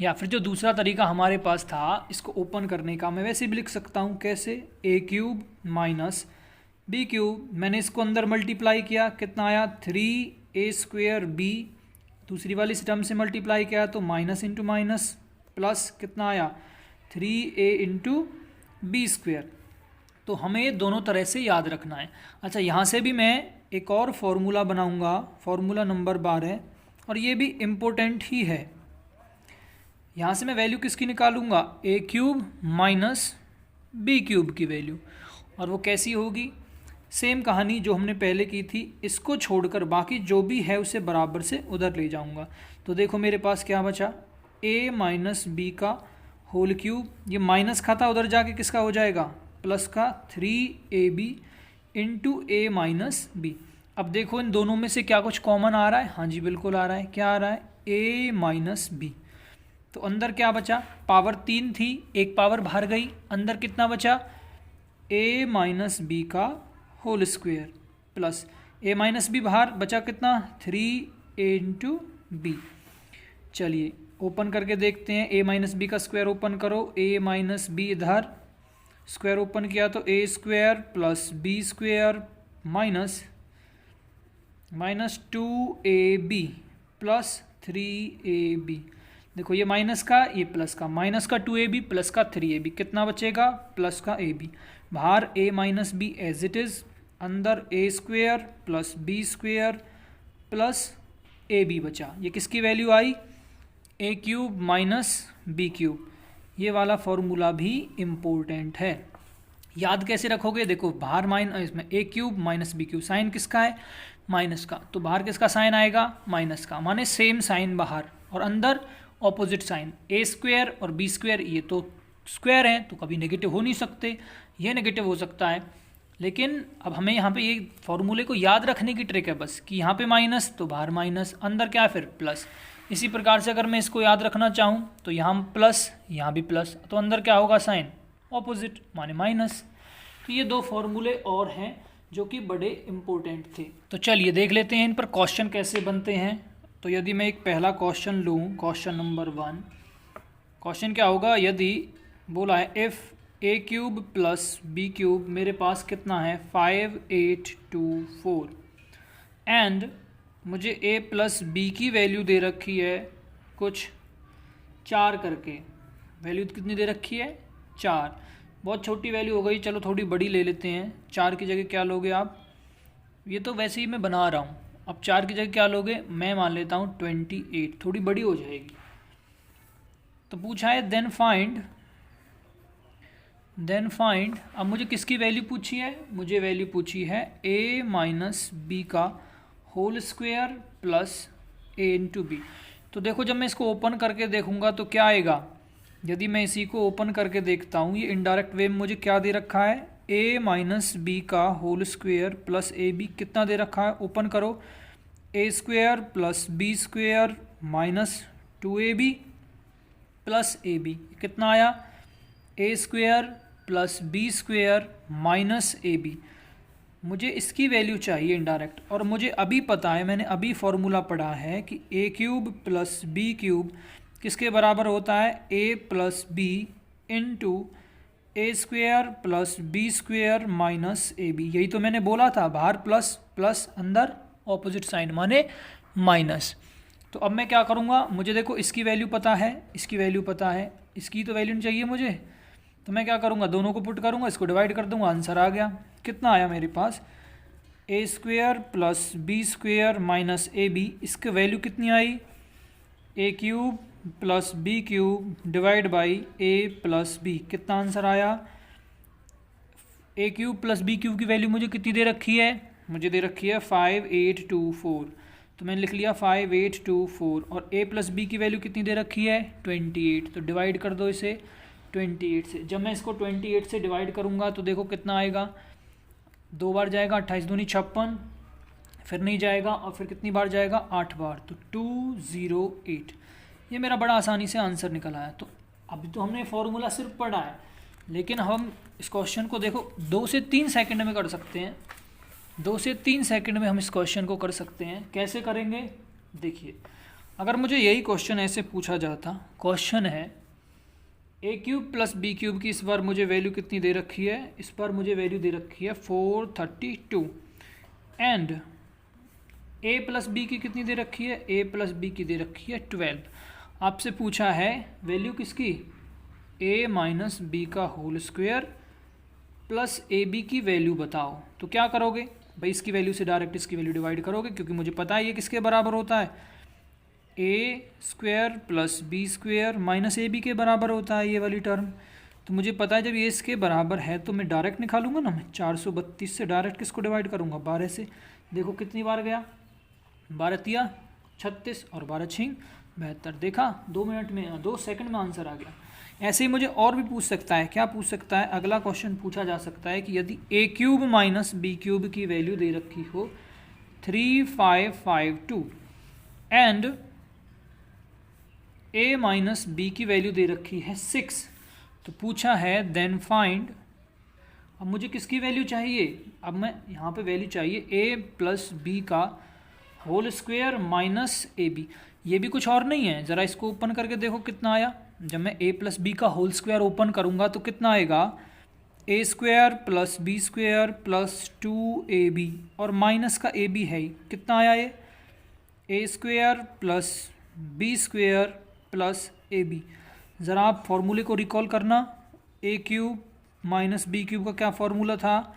या फिर जो दूसरा तरीका हमारे पास था इसको ओपन करने का, मैं वैसे भी लिख सकता हूँ। कैसे? ए क्यूब माइनस बी क्यूब, मैंने इसको अंदर मल्टीप्लाई किया, कितना आया 3a² b, दूसरी वाली टर्म से मल्टीप्लाई किया तो माइनस इंटू माइनस प्लस कितना आया 3a इंटू b²। तो हमें दोनों तरह से याद रखना है। अच्छा, यहाँ से भी मैं एक और फॉर्मूला बनाऊंगा, फॉर्मूला नंबर 12, और ये भी इम्पोर्टेंट ही है। यहाँ से मैं वैल्यू किसकी निकालूंगा? ए क्यूब माइनस बी क्यूब की वैल्यू। और वो कैसी होगी? सेम कहानी जो हमने पहले की थी, इसको छोड़कर बाकी जो भी है उसे बराबर से उधर ले जाऊंगा। तो देखो मेरे पास क्या बचा, ए माइनस बी का होल क्यूब, ये माइनस का था, उधर जाके किसका हो जाएगा? प्लस का 3ab into A minus B. अब देखो इन दोनों में से क्या कुछ कॉमन आ रहा है? हाँ जी बिल्कुल आ रहा है। क्या आ रहा है? ए माइनस बी। तो अंदर क्या बचा? पावर 3 थी, एक पावर बाहर गई, अंदर कितना बचा? ए माइनस बी का होल स्क्वायर प्लस ए माइनस बी बाहर बचा कितना? 3a into B. चलिए ओपन करके देखते हैं। ए माइनस बी का स्क्वायर ओपन करो, ए माइनस बी इधर स्क्वायर ओपन किया तो a² plus b² minus 2ab plus 3ab। देखो ये माइनस का, ये प्लस का, माइनस का 2ab प्लस का 3ab, कितना बचेगा? प्लस का ab। बाहर a minus B as it is, अंदर a² plus b² plus ab बचा। ये किसकी वैल्यू आई? A cube minus B cube. ये वाला फॉर्मूला भी इम्पोर्टेंट है। याद कैसे रखोगे? देखो बाहर इसमें A cube minus B cube, sign किसका है? माइनस का, तो बाहर किसका साइन आएगा? माइनस का, माने सेम साइन बाहर, और अंदर ऑपोजिट साइन। a² और b², ये तो स्क्वायर हैं तो कभी नेगेटिव हो नहीं सकते, ये नेगेटिव हो सकता है। लेकिन अब हमें यहाँ पे ये फॉर्मूले को याद रखने की ट्रिक है बस, कि यहाँ पे माइनस तो बाहर माइनस, अंदर क्या? फिर प्लस। इसी प्रकार से अगर मैं इसको याद रखना चाहूँ तो यहाँ प्लस, यहाँ भी प्लस, तो अंदर क्या होगा? साइन ऑपोजिट, माने माइनस। तो ये दो फॉर्मूले और हैं जो कि बड़े इम्पोर्टेंट थे। तो चलिए देख लेते हैं इन पर क्वेश्चन कैसे बनते हैं। तो यदि मैं एक पहला क्वेश्चन लूँ, क्वेश्चन नंबर 1, क्वेश्चन क्या होगा? यदि बोला है if A cube plus B cube, मेरे पास कितना है? 5 8 2 4, एंड मुझे a प्लस बी की वैल्यू दे रखी है कुछ 4 करके। वैल्यू कितनी दे रखी है? 4। बहुत छोटी वैल्यू हो गई, चलो थोड़ी बड़ी ले लेते हैं। 4 की जगह क्या लोगे आप? ये तो वैसे ही मैं बना रहा हूँ। अब 4 की जगह क्या लोगे? मैं मान लेता हूँ 28, थोड़ी बड़ी हो जाएगी। तो पूछा है देन फाइंड, अब मुझे किसकी वैल्यू पूछी है? मुझे वैल्यू पूछी है a माइनस बी का whole square plus a into B. तो देखो जब मैं इसको ओपन करके देखूंगा तो क्या आएगा? यदि मैं इसी को ओपन करके देखता हूँ, ये इनडायरेक्ट वे में मुझे क्या दे रखा है? a माइनस बी का whole square plus A B, कितना दे रखा है? ओपन करो, a² plus b² minus 2ab plus A B, कितना आया? a² plus b² minus A B. मुझे इसकी वैल्यू चाहिए इनडायरेक्ट, और मुझे अभी पता है, मैंने अभी फॉर्मूला पढ़ा है कि A cube plus B cube किसके बराबर होता है? a plus B into a² plus b² minus A B. यही तो मैंने बोला था, बाहर प्लस प्लस, अंदर ऑपोजिट साइन, माने माइनस। तो अब मैं क्या करूँगा? मुझे देखो इसकी वैल्यू पता है, इसकी वैल्यू पता है, इसकी तो वैल्यू नहीं चाहिए मुझे, तो मैं क्या करूँगा? दोनों को पुट करूँगा, इसको डिवाइड कर दूँगा, आंसर आ गया। कितना आया मेरे पास? a² plus b² minus A B. इसकी वैल्यू कितनी आई? A cube plus B cube divide by a plus B. कितना आंसर आया? A cube plus B cube की वैल्यू मुझे कितनी दे रखी है? मुझे दे रखी है 5 8 2 4, तो मैंने लिख लिया 5 8 2 4। और a प्लस बी की वैल्यू कितनी दे रखी है? 28। तो डिवाइड कर दो इसे 28 से। जब मैं इसको 28 से डिवाइड करूँगा तो देखो कितना आएगा? 2 बार जाएगा, 28 दूनी 56, फिर नहीं जाएगा, और फिर कितनी बार जाएगा? 8 बार, तो 208। ये मेरा बड़ा आसानी से आंसर निकल आया। तो अभी तो हमने फॉर्मूला सिर्फ पढ़ा है, लेकिन हम इस क्वेश्चन को देखो 2 से 3 सेकंड में कर सकते हैं। 2 से 3 सेकंड में हम इस क्वेश्चन को कर सकते हैं। कैसे करेंगे? देखिए अगर मुझे यही क्वेश्चन ऐसे पूछा जाता, क्वेश्चन है ए क्यूब प्लस बी क्यूब की, इस बार मुझे वैल्यू कितनी दे रखी है, इस बार मुझे वैल्यू दे रखी है 432 एंड ए प्लस बी की कितनी दे रखी है, ए प्लस बी की दे रखी है 12। आपसे पूछा है वैल्यू किसकी, ए माइनस बी का whole square plus A B की वैल्यू बताओ। तो क्या करोगे भाई, इसकी वैल्यू से डायरेक्ट इसकी वैल्यू डिवाइड करोगे, क्योंकि मुझे पता है ये किसके बराबर होता है, A square plus B square minus A B के बराबर होता है ये वाली टर्म। तो मुझे पता है जब ये इसके बराबर है तो मैं डायरेक्ट निकालूंगा ना, मैं 432 से डायरेक्ट किसको डिवाइड करूँगा, 12 से। देखो कितनी बार गया, 12 तिया 36 और 12 छिंग 72। देखा 2 मिनट में, 2 सेकंड में आंसर आ गया। ऐसे ही मुझे और भी पूछ सकता है, क्या पूछ सकता है, अगला क्वेश्चन पूछा जा सकता है कि यदि ए क्यूब माइनस बी क्यूब की वैल्यू दे रखी हो 3552 एंड ए माइनस बी की वैल्यू दे रखी है 6, तो पूछा है देन फाइंड। अब मुझे किसकी वैल्यू चाहिए, अब मैं यहाँ पे वैल्यू चाहिए ए प्लस बी का whole square minus A B. ये भी कुछ और नहीं है, ज़रा इसको ओपन करके देखो कितना आया। जब मैं ए प्लस बी का होल स्क्वायर ओपन करूँगा तो कितना आएगा, A square plus B square plus 2ab और माइनस का ए बी है ही, कितना आया ये, A square plus B square plus A B. ज़रा आप फॉर्मूले को रिकॉल करना, A cube minus B cube का क्या फॉर्मूला था,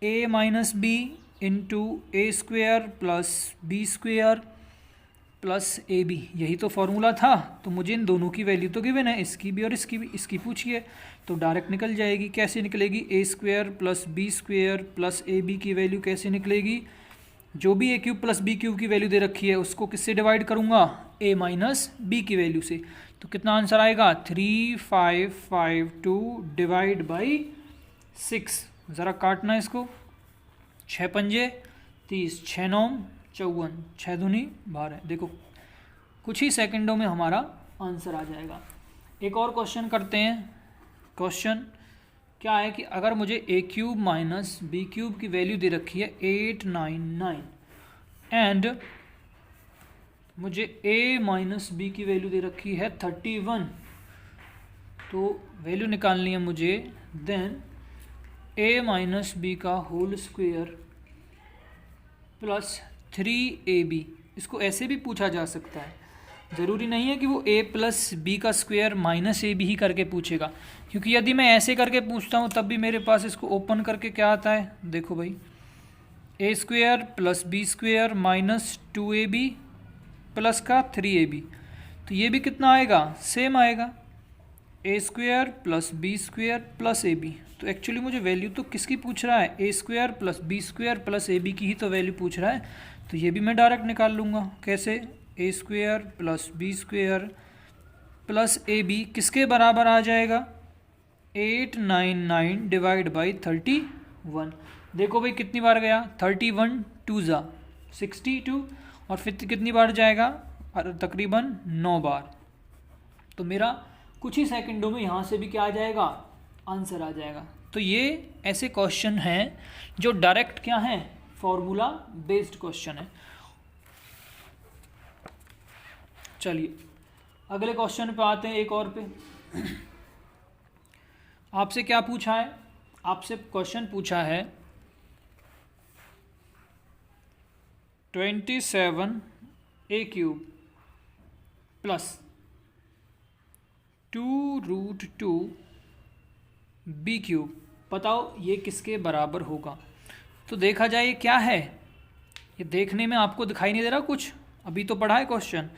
A minus B into A square plus B square plus A B, यही तो फार्मूला था। तो मुझे इन दोनों की वैल्यू तो गिवन है, इसकी भी और इसकी भी, इसकी पूछिए तो डायरेक्ट निकल जाएगी। कैसे निकलेगी, A square plus B square plus A B की वैल्यू कैसे निकलेगी, जो भी A cube plus B cube की वैल्यू दे रखी है उसको किससे डिवाइड करूँगा, ए माइनस बी की वैल्यू से। तो कितना आंसर आएगा, 3552 डिवाइड बाई 6। ज़रा काटना इसको, 6 पंजे 30, 6 9 54, 6 दूनी 12। देखो कुछ ही सेकंडों में हमारा आंसर आ जाएगा। एक और क्वेश्चन करते हैं। क्वेश्चन क्या है कि अगर मुझे ए क्यूब माइनस बी क्यूब की वैल्यू दे रखी है 899 एंड मुझे ए माइनस बी की वैल्यू दे रखी है 31, तो वैल्यू निकालनी है मुझे। देन ए माइनस बी का होल स्क्वायर प्लस 3ab, इसको ऐसे भी पूछा जा सकता है, ज़रूरी नहीं है कि वो a प्लस बी का स्क्वायर माइनस ए बी ही करके पूछेगा, क्योंकि यदि मैं ऐसे करके पूछता हूँ तब भी मेरे पास इसको ओपन करके क्या आता है, देखो भाई, A square plus B square minus 2ab plus का 3ab, तो ये भी कितना आएगा, सेम आएगा, A square plus B square plus A B. तो एक्चुअली मुझे वैल्यू तो किसकी पूछ रहा है, A square plus B square plus A B की ही तो वैल्यू पूछ रहा है, तो ये भी मैं डायरेक्ट निकाल लूँगा। कैसे, A square plus B square plus A B किसके बराबर आ जाएगा, 899 डिवाइड बाई 31। देखो भाई कितनी बार गया, 31 2 जा 62 और फिर कितनी बार जाएगा, तकरीबन 9 बार। तो मेरा कुछ ही सेकंडों में यहाँ से भी क्या आ जाएगा, आंसर आ जाएगा। तो ये ऐसे क्वेश्चन हैं जो डायरेक्ट क्या हैं, फॉर्मूला बेस्ड क्वेश्चन है। चलिए अगले क्वेश्चन पे आते हैं, एक और पे। आपसे क्या पूछा है, आपसे क्वेश्चन पूछा है 27 ए क्यूब प्लस 2√2 बी क्यूब, बताओ ये किसके बराबर होगा। तो देखा जाए ये क्या है, ये देखने में आपको दिखाई नहीं दे रहा कुछ, अभी तो पढ़ा है क्वेश्चन।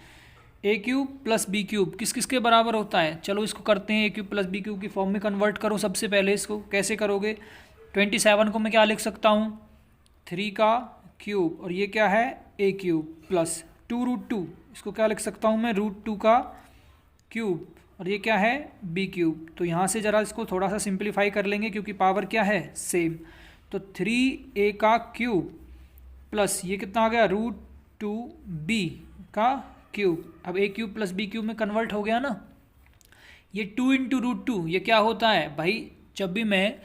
ए क्यूब प्लस बी क्यूब किस किस के बराबर होता है, चलो इसको करते हैं, A cube plus B cube की फॉर्म में कन्वर्ट करो। सबसे पहले इसको कैसे करोगे, 27 को मैं क्या लिख सकता हूँ, 3 का क्यूब, और ये क्या है, ए क्यूब प्लस 2√2, इसको क्या लिख सकता हूँ मैं, √2 का क्यूब, और ये क्या है, बी क्यूब। तो यहाँ से ज़रा इसको थोड़ा सा सिंप्लीफाई कर लेंगे क्योंकि पावर क्या है, सेम। तो 3a का क्यूब प्लस ये कितना आ गया, √2b का क्यूब। अब ए क्यूब प्लस बी क्यूब में कन्वर्ट हो गया ना, ये 2 इंटू √2 ये क्या होता है भाई, जब भी मैं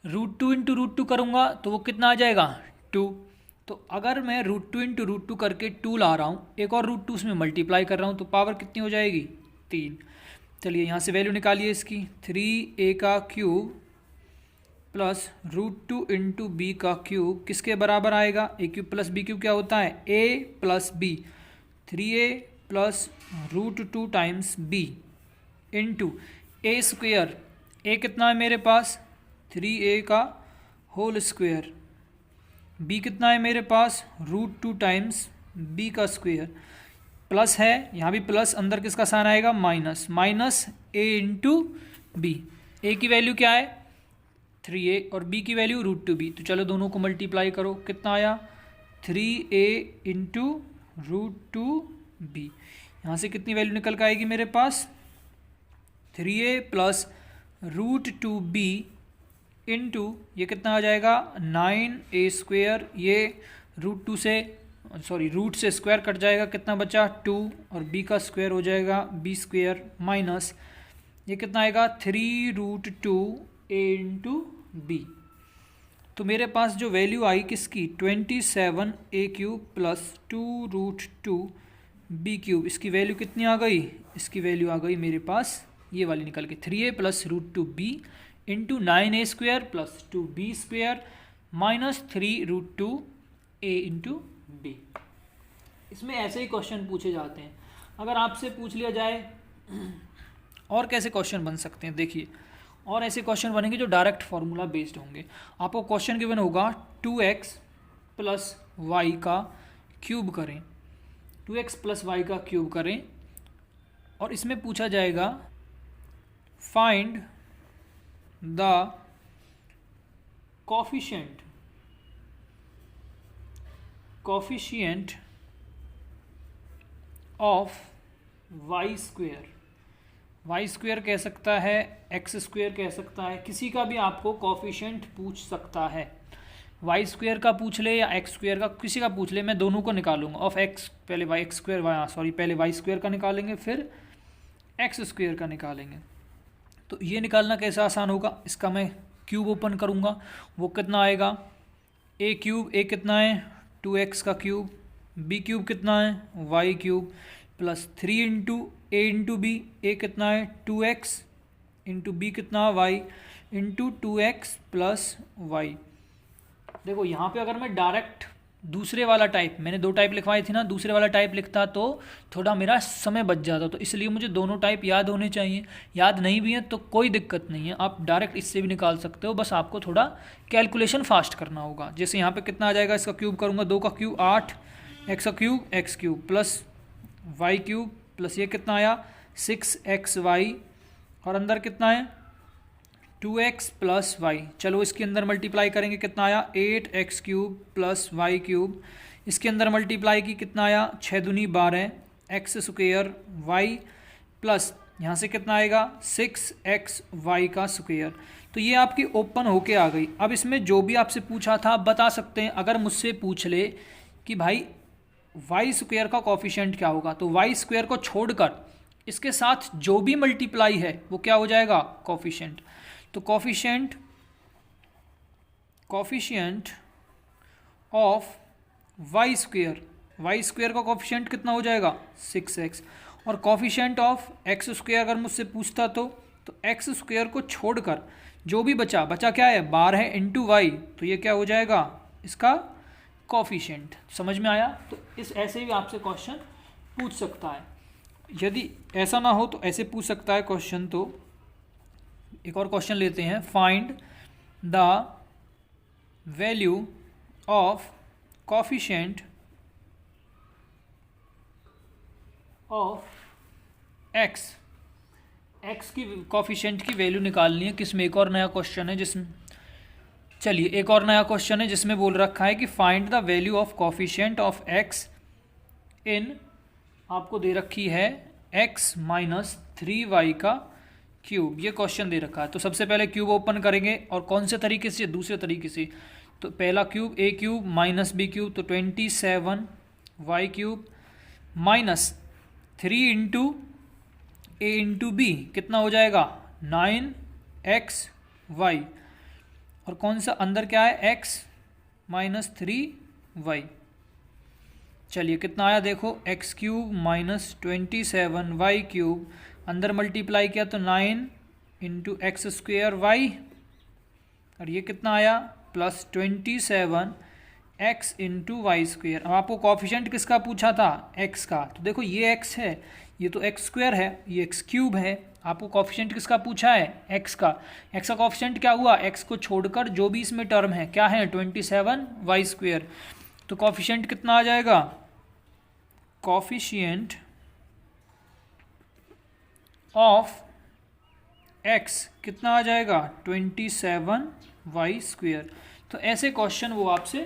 √2 इंटू √2 करूँगा तो वो कितना आ जाएगा, 2, तो अगर मैं √2 इंटू √2 करके 2 ला रहा हूँ, एक और √2 उसमें मल्टीप्लाई कर रहा हूँ, तो पावर कितनी हो जाएगी? 3। चलिए यहाँ से वैल्यू निकालिए इसकी, 3a का क्यूब प्लस √2 इंटू बी का क्यूब किसके बराबर आएगा? a cube plus b cube क्या होता है? a plus b, 3a plus √2 times b into a square, a कितना है मेरे पास? 3a का होल स्क्वेयर, b कितना है मेरे पास? √2 टाइम्स b का स्क्वेयर, प्लस है यहाँ भी प्लस, अंदर किसका साइन आएगा? Minus, minus a into B. a की वैल्यू क्या है? 3a और b की वैल्यू √2b। तो चलो दोनों को मल्टीप्लाई करो, कितना आया? 3a into √2b। यहाँ से कितनी वैल्यू निकल के आएगी मेरे पास? 3a प्लस √2b इंटू ये कितना आ जाएगा? 9a स्क्वेयर, ये √2 से रूट से स्क्वायर कट जाएगा, कितना बचा? 2, और b का स्क्वायर हो जाएगा b स्क्वायर, माइनस ये कितना आएगा? 3√2a into B. तो मेरे पास जो वैल्यू आई किसकी? 27a cube plus 2√2b cube, इसकी वैल्यू कितनी आ गई? इसकी वैल्यू आ गई मेरे पास ये वाली निकल के, 3a plus √2b into 9a square plus 2b square minus 3√2a into B. इसमें ऐसे ही क्वेश्चन पूछे जाते हैं। अगर आपसे पूछ लिया जाए और कैसे क्वेश्चन बन सकते हैं, देखिए और ऐसे क्वेश्चन बनेंगे जो डायरेक्ट फार्मूला बेस्ड होंगे। आपको क्वेश्चन गिवन होगा 2x प्लस वाई का क्यूब करें, 2x प्लस वाई का क्यूब करें, और इसमें पूछा जाएगा find the coefficient of Y square. Y square कह सकता है, एक्स स्क्वेयर कह सकता है, किसी का भी आपको कोफिशिएंट पूछ सकता है। वाई स्क्वेयर का पूछ ले या एक्स स्क्वेयर का, किसी का पूछ ले, मैं दोनों को निकालूंगा। ऑफ एक्स पहले वाई एक्स स्क्वेयर, पहले वाई स्क्वेयर का निकालेंगे, फिर एक्स स्क्वेयर का निकालेंगे। तो ये निकालना कैसा आसान होगा, इसका मैं क्यूब ओपन करूँगा, वो कितना आएगा? ए क्यूब, ए कितना है? 2x का क्यूब, बी क्यूब कितना है? Y cube, plus 3 into A into B, A कितना है? 2x इंटू बी कितना? Y into 2x plus Y. देखो यहाँ पे अगर मैं डायरेक्ट दूसरे वाला टाइप, मैंने 2 टाइप लिखवाई थी ना, दूसरे वाला टाइप लिखता तो थोड़ा मेरा समय बच जाता, तो इसलिए मुझे दोनों टाइप याद होने चाहिए। याद नहीं भी हैं तो कोई दिक्कत नहीं है, आप डायरेक्ट इससे भी निकाल सकते हो, बस आपको थोड़ा कैलकुलेशन फास्ट करना होगा। जैसे यहाँ पे कितना आ जाएगा, इसका क्यूब करूँगा, 2 का क्यूब 8, एक्स का cube X cube plus Y cube, plus ये कितना आया 6xy, और अंदर कितना है 2x प्लस वाई। चलो इसके अंदर मल्टीप्लाई करेंगे, कितना आया 8x cube plus Y cube. इसके अंदर मल्टीप्लाई की कितना आया 6 दूनी 12 एक्स स्क्वेयर वाई, प्लस यहाँ से कितना आएगा 6xy का स्क्वेयर। तो ये आपकी ओपन होके आ गई। अब इसमें जो भी आपसे पूछा था आप बता सकते हैं। अगर मुझसे पूछ ले कि भाई वाई स्क्वेयर का कॉफिशिएंट क्या होगा, तो वाई स्क्वेयर को छोड़कर इसके साथ जो भी मल्टीप्लाई है वो क्या हो जाएगा कॉफिशिएंट। तो कॉफिशिएंट ऑफ वाई स्क्वेयर का कॉफिशिएंट कितना हो जाएगा 6x, और कॉफिशिएंट ऑफ एक्स स्क्वेयर अगर मुझसे पूछता तो एक्स स्क्वेयर को छोड़कर जो भी बचा क्या है 12 इंटू वाई, तो ये क्या हो जाएगा इसका कॉफिशिएंट। समझ में आया। तो इस ऐसे भी आपसे क्वेश्चन पूछ सकता है। यदि ऐसा ना हो तो ऐसे पूछ सकता है क्वेश्चन। तो एक और क्वेश्चन लेते हैं, find the value of coefficient of x की कोफिशिएंट की वैल्यू निकालनी है। किसमें एक और नया क्वेश्चन है जिसमें, चलिए एक और नया क्वेश्चन है जिसमें बोल रखा है कि find the value of coefficient of X in, आपको दे रखी है x माइनस 3y का क्यूब। ये क्वेश्चन दे रखा है। तो सबसे पहले क्यूब ओपन करेंगे, और कौन से तरीके से, दूसरे तरीके से। तो पहला cube a cube minus b cube, तो 27y cube minus 3 into a into B कितना हो जाएगा 9xy, और कौन सा अंदर क्या है x माइनस 3 वाई। चलिए कितना आया देखो, X cube minus 27 Y cube, अंदर मल्टीप्लाई किया तो 9 इंटू एक्स स्क्वेयर वाई, और ये कितना आया plus 27 X into Y square. अब आपको कॉफिशेंट किसका पूछा था, एक्स का, तो देखो ये एक्स है, ये तो एक्स स्क्वेयर है, ये एक्स क्यूब है, आपको कॉफिशेंट किसका पूछा है, एक्स का। एक्स का कॉफिशेंट क्या हुआ, एक्स को छोड़कर जो भी इसमें टर्म है क्या है 27 वाई स्क्वेयर, तो कॉफिशेंट कितना आ जाएगा, कॉफिशिएंट ऑफ एक्स कितना आ जाएगा 27 वाई स्क्वेयर। तो ऐसे क्वेश्चन वो आपसे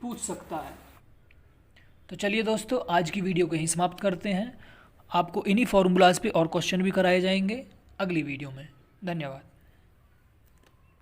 पूछ सकता है। तो चलिए दोस्तों, आज की वीडियो को यहीं समाप्त करते हैं। आपको इन्हीं फॉर्मूलाज पे और क्वेश्चन भी कराए जाएंगे अगली वीडियो में। धन्यवाद।